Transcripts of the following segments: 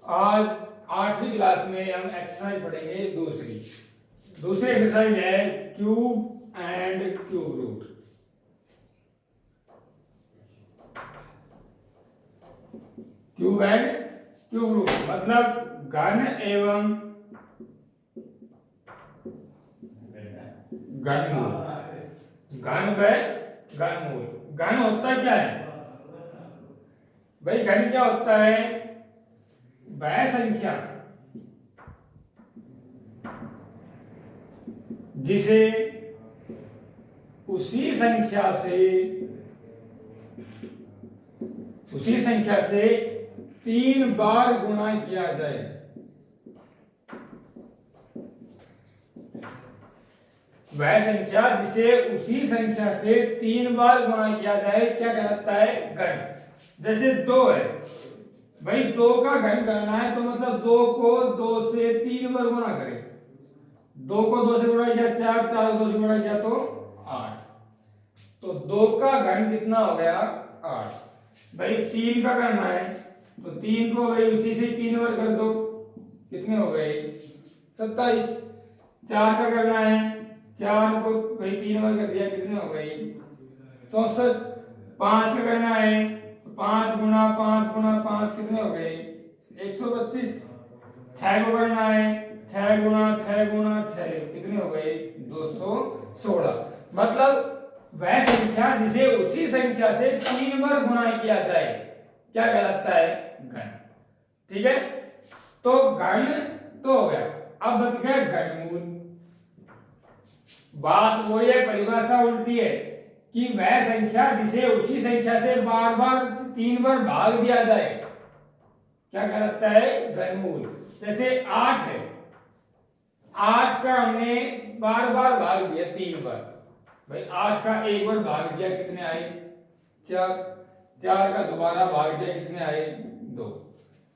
आज 8वीं क्लास में हम एक्सरसाइज पढ़ेंगे दूसरी एक्सरसाइज है cube and cube root. Cube and cube root मतलब घन एवं घनमूल। घन व घनमूल। घन होता क्या है भाई? घन क्या होता है? वह संख्या जिसे उसी संख्या से 3 बार गुणा किया जाए। वह संख्या जिसे उसी संख्या से 3 बार गुणा किया जाए क्या कहलाता है? घन। जैसे 2 है भाई, 2 का घन करना है तो मतलब 2 को 2 से 3 बार गुणा करें। 2 को 2 से गुणा किया 4, 4 को 2 से गुणा किया तो 8। तो 2 का घन कितना हो गया? 8। भाई 3 का करना है तो 3 को भाई उसी से 3 बार कर दो, कितने हो गए? 27। 4 का करना है, 4 को भाई 3 बार कर दिया, कितने हो गए? 64। 5 का करना है, 5 गुणा 5 गुणा 5 कितने हो गए? 125। 6 को करना है, 6 गुणा 6 गुणा 6 कितने हो गए? 216। मतलब वह संख्या जिसे उसी संख्या से 3 बार गुणा किया जाए क्या कहलाता है? घन। ठीक है, तो घन तो हो गया। अब बच गया घनमूल। बात वही है, परिभाषा उल्टी है कि वह संख्या जिसे उसी संख्या से बार बार 3 बार भाग दिया जाए क्या कहलाता है? घनमूल। जैसे 8 है, 8 का हमने बार बार भाग दिया 3 बार। भाई 8 का एक बार भाग दिया, कितने आए? 4। 4 का दोबारा भाग दिया, कितने आए? 2।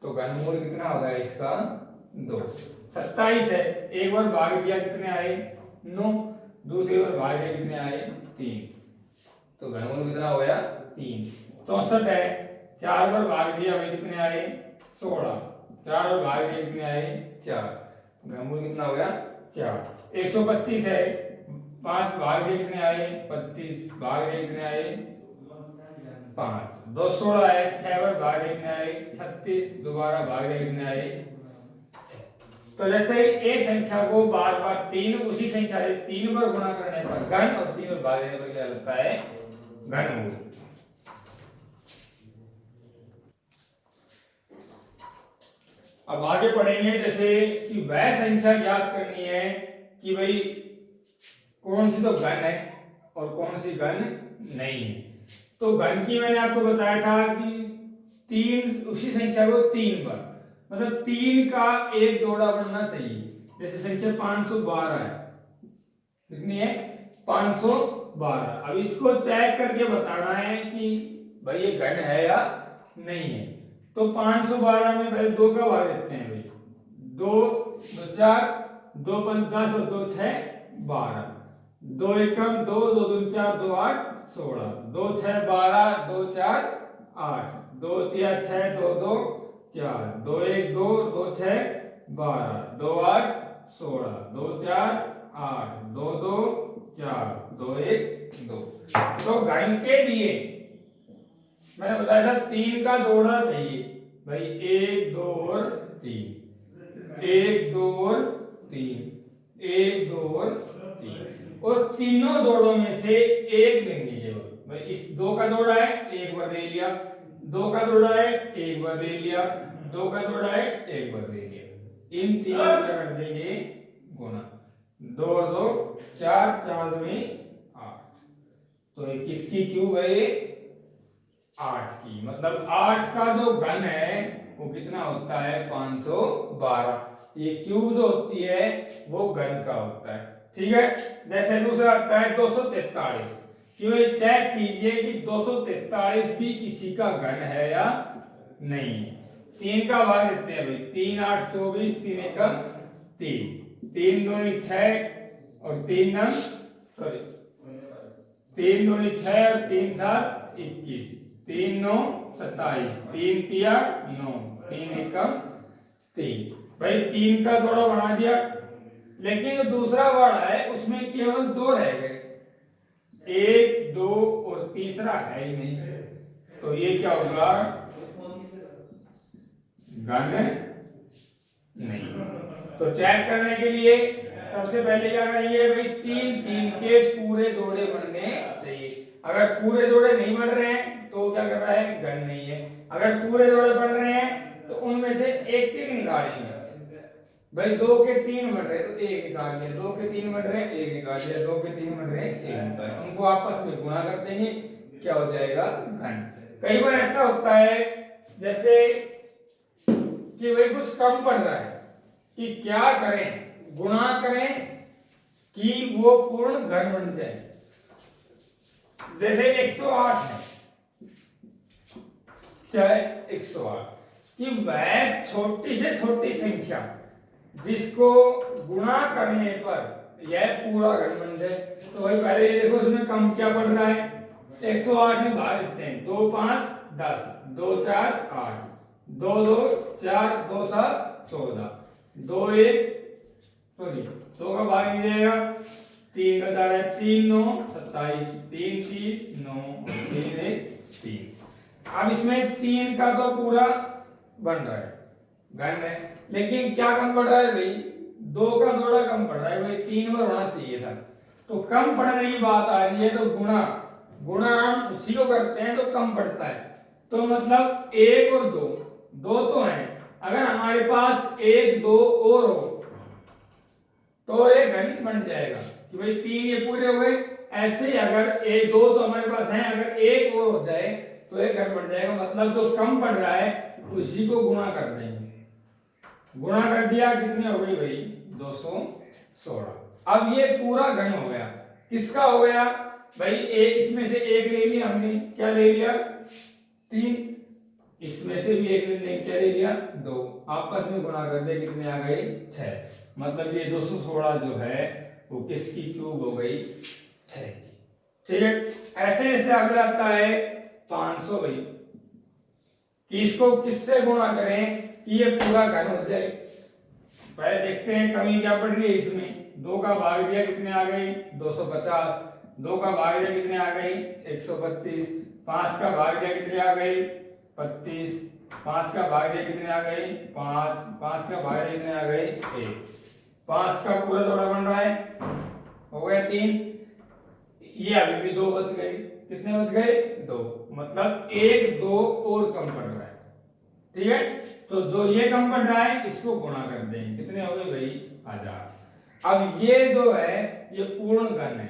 तो घनमूल कितना होगा इसका? 2। 27 है, एक बार भाग दिया, कितने आए? 9। दूसरी बार भाग दिया, कितने आए? 3। तो घनमूल कितना हो गया? 3। 64 है, 4 बार भाग दिया, भाई कितने आए? 16। 4 बार भाग दिया, कितने आए? 4। घनमूल कितना हो गया? 4। 125 है, 5 भाग दिए, कितने आए? 25। भाग दिए, कितने आए? 5। 216 है, 6 बार भाग दिए, कितने आए? 36। दोबारा भाग दिए, कितने आए? 6। तो जैसे एक संख्या को बार बार 3 उसी संख्या से 3 बार गुणा करने पर घन और 3 बार भाग देने पर क्या लगता है? घनमूल। अब आगे पढ़ेंगे जैसे कि वह संख्या ज्ञात करनी है कि भाई कौन सी तो घन है और कौन सी घन नहीं है। तो घन की मैंने आपको बताया था कि 3 उसी संख्या को 3 बार, मतलब 3 का एक जोड़ा बनना चाहिए। जैसे संख्या 512 है, कितनी है? 512। अब इसको चेक करके बताना है कि भाई ये घन है या नहीं है। तो 512 में भाई 2 का भाग देते हैं भाई। 2 2 4, 2 5 10 और 2 6 12। 2 एकम 2, 2 दूनी 4, 2 8 16। 2 6 12, 2 4 8, 2 3 6, 2 2 4, 2 1 2, 2 6 12, 2 8 16, 2 4 8, 2 2 4, 2 1 2। तो घन के लिए मैंने बताया था 3 का जोड़ा चाहिए भाई। 1 2 और 3, 1 2 और 3, 1 2 और 3, और तीनों जोड़ों में से एक लेंगे केवल। भाई इस 2 का जोड़ा है, एक बार ले लिया। 2 का जोड़ा है, एक बार ले लिया। 2 का जोड़ा है, एक बार ले लिया। इन तीनों का कर देंगे गुणा। 2 और 2 4, 4 दूनी 8। तो ये किसकी क्यूब है? 8 की। मतलब 8 का जो घन है वो कितना होता है? 512। ये क्यूब जो होती है वो घन का होता है। ठीक है, जैसे दूसरा आता है 243। क्यों? चेक कीजिए कि 243 भी किसी का घन है या नहीं है। 3 का भाग देते हैं भाई। 3 8 24, 3 एकम 3, 3 दूनी 6 और 3 नम सॉरी 3 दूनी 6 और 3 7 21, 3 9 27, 3 तिया 9, 3 एकम 3। भाई 3 का जोड़ा बना दिया, लेकिन जो दूसरा वर्ड है उसमें केवल 2 रह गए, 1 2 और तीसरा है ही नहीं, तो ये क्या होगा, गण नहीं। तो चेक करने के लिए सबसे पहले क्या करेंगे भाई, 3 के पूरे जोड़े बनने चाहिए। अगर पूरे जोड़े नहीं बन रहे हैं तो क्या कर रहा है, गण नहीं है। अगर पूरे जोड़े बन रहे हैं तो उनमें से एक एक निकालेंगे। भाई 2 के 3 बन रहे तो एक निकाल लिया, 2 के 3 बन रहे एक निकाल लिया, 2 के 3 बन रहे एक निकाल, उनको आपस में गुणा कर देंगे, क्या हो जाएगा, घन। कई बार ऐसा होता है जैसे कि भाई कुछ कम पड़ रहा है, कि क्या करें, गुणा करें कि वो पूर्ण घन बन जाए। जैसे 108 है, क्या है 108, कि वह छोटी से छोटी संख्या जिसको गुणा करने पर यह पूरा घन बन जाए। तो भाई पहले ये देखो इसमें कम क्या पड़ रहा है, 108 में भाग देते हैं, 2 5 10, 2 4 8, 2 2 4, 2 7 14, 2 1 सॉरी 2 का भाग नहीं जाएगा, 3 का दाड़ा 3 9 27, 3 30 9, 3 1 3। अब इसमें 3 का तो पूरा बन रहा है, घन है, लेकिन क्या कम पड़ रहा है भाई, 2 का जोड़ा कम पड़ रहा है भाई, 3 पर होना चाहिए था। तो कम पड़ने की बात आ रही है तो गुणा, गुणा हम उसी को करते हैं तो कम पड़ता है। तो मतलब 1 और 2, 2 तो हैं, अगर हमारे पास 1 2 और हो तो ये घन बन जाएगा कि भाई 3 ये पूरे हो गए। ऐसे ही अगर 1 2 तो हमारे पास है, अगर 1 और हो जाए तो ये घन बन जाएगा। मतलब जो कम पड़ रहा है उसी को गुणा कर देंगे, गुणा कर दिया, कितने हो गई भाई 216। अब ये पूरा घन हो गया, किसका हो गया भाई, इसमें से एक ले लिया हमने, क्या ले लिया 3, इसमें से भी एक ले लिया, क्या ले लिया 2, आपस में गुणा कर दे, कितने आ गए 6। मतलब ये 216 जो है वो किसकी क्यूब हो गई, 6 की। ठीक है, ऐसे ऐसे अगला आता है 500 भाई, कि इसको किससे गुणा करें कि ये पूरा घन हो जाए। पहले देखते हैं कमी क्या पड़ रही है इसमें, 2 का भाग दिया, कितने आ गई 250, 2 का भाग दिया, कितने आ गई 125, 5 का भाग दिया, कितने आ गई 25, 5 का भाग दिया, कितने आ गई 5, 5 का भाग दिया, कितने आ गई 1, 5 का पूरा जोड़ा बन रहा है, हो गया 3, ये अभी भी 2 बच गए, कितने बच गए 2, मतलब 1 2 और कम पड़ रहा है। ठीक है, तो जो ये कम पड़ रहा है इसको गुणा कर देंगे, कितने हो गए भाई 1000। अब ये जो है ये पूर्ण घन है,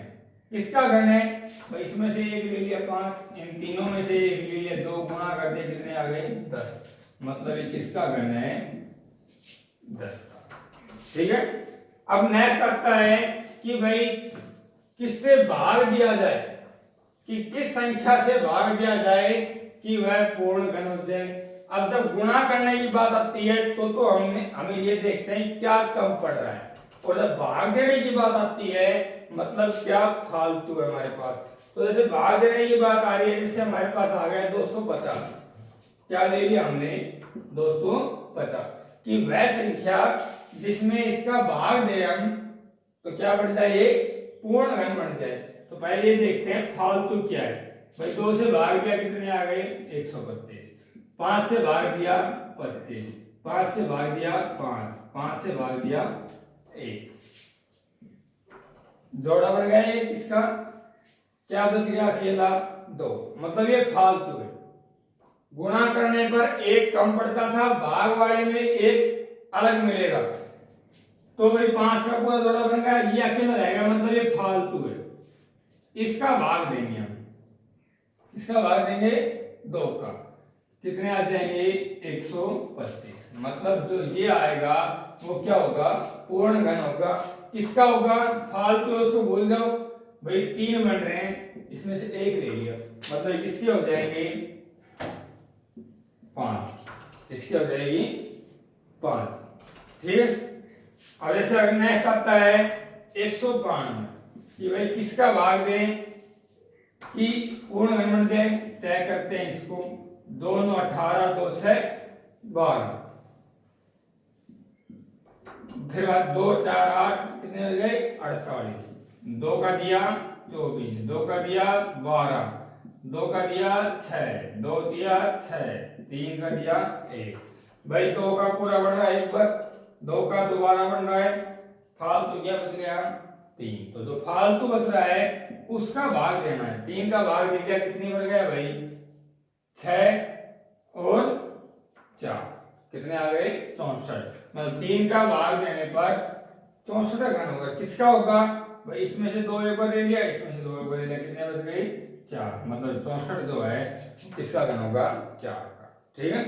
किसका घन है भाई, इसमें से एक ले लिया 5, इन तीनों में से एक ले लिया 2, गुणा कर दिया, कितने आ गए 10, मतलब ये किसका घन है 10 का। ठीक है, अब नेक्स्ट आता है कि भाई किससे भाग दिया जाए, कि किस संख्या से भाग दिया जाए कि वह पूर्ण घन हो जाए। अब जब गुणा करने की बात आती है तो हमें ये देखते हैं क्या कम पड़ रहा है, और जब भाग देने की बात आती है मतलब क्या फालतू है हमारे पास। तो जैसे भाग देने की बात आ रही है, जैसे हमारे पास आ गया 250, क्या ले लिया हमने 250, कि वह संख्या जिसमें इसका भाग दे हम तो क्या बढ़ जाए, पूर्ण घन बन जाए। तो पहले ये देखते हैं फालतू क्या है भाई, 2 से भाग दिया, कितने आ गए 125, 5 से भाग दिया 25, 5 से भाग दिया 5, 5 से भाग दिया 1, जोड़ा बन गया ये किसका, क्या बच गया अकेला 2, मतलब ये फालतू है। गुणा करने पर एक कम पड़ता था, भाग वाले में एक अलग मिलेगा, तो भाई 5 का पूरा जोड़ा बन गया, ये अकेला रहेगा, मतलब ये फालतू है। इसका भाग देंगे हम, इसका भाग देंगे 2 का, कितने आ जाएंगे 125, मतलब जो ये आएगा वो क्या होगा, पूर्ण घन होगा। किसका होगा, फालतू है उसको भूल जाओ भाई, 3 बन रहे हैं, इसमें से एक ले लिया, मतलब इसके हो जाएंगे 5, इसकी हो जाएगी 5। ठीक है, अब जैसे अगर नेक्स्ट आता है 152, कि भाई किसका भाग दें कि पूर्ण घन बन जाए। तय करते हैं इसको, 2 9 18, 2 6 12, फिर बाद 2 4 8 कितने हो गए 48, 2 का दिया 24, 2 का दिया 12, 2 का दिया 6, 2 दिया 6, 3 का दिया 1। भाई 2 का पूरा बन रहा है एक बार, 2 का दोबारा बन रहा है, फालतू क्या बच गया 3। तो जो फालतू बच रहा है उसका भाग देना है। 3 का भाग दे दिया, कितनी बन गया भाई 6 और 4, कितने आ गए 64। मतलब 3 का भाग देने पर 64 घन होगा। किसका होगा भाई, इसमें से 2 एक बार ले लिया, इसमें से 2 एक बार ले लिया, कितने बच गए 4। मतलब 64 जो है किसका घन होगा 4 का। ठीक है।